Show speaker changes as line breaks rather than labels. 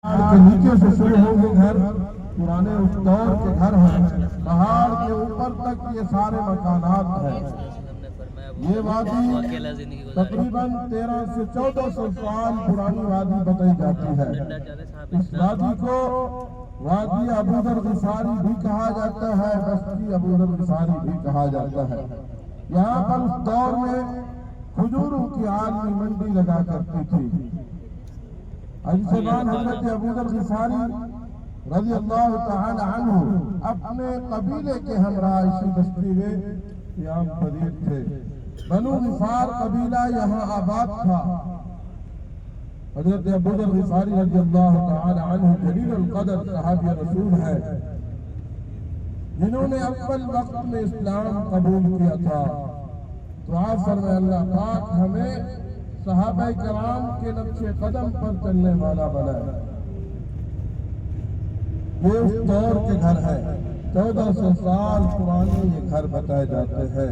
پہاڑ کے نیچے سے شروع ہوں گے گھر، پرانے اس دور کے گھر ہیں، پہاڑ کے اوپر تک یہ سارے مکانات ہیں۔ یہ وادی تقریباً 1300 سے 1400 سال پرانی وادی بتائی جاتی ہے۔ اس وادی کو وادی ابو ذر غفاری بھی کہا جاتا ہے، بستی ابو ذر غفاری بھی کہا جاتا ہے۔ یہاں پر اس دور میں کھجوروں کی عالمی منڈی لگا کرتی تھی۔ زبان حضرت ابو ذر غفاری رضی اللہ تعالی عنہ اپنے قبیلے کے ہمراہ اسی بستی میں قیام پذیر تھے۔ بنو غفار قبیلہ یہاں آباد تھا۔ حضرت ابو ذر غفاری رضی اللہ تعالی عنہ جلیل القدر صحابی رسول ہے، جنہوں نے اول وقت میں اسلام قبول کیا تھا۔ دعا فرمائے اللہ پاک ہمیں صحابہ کرام کے نقش قدم پر چلنے والا بنائے۔ یہ اس دور کے گھر ہے، 1400 سال پرانے یہ گھر بتائے جاتے ہیں۔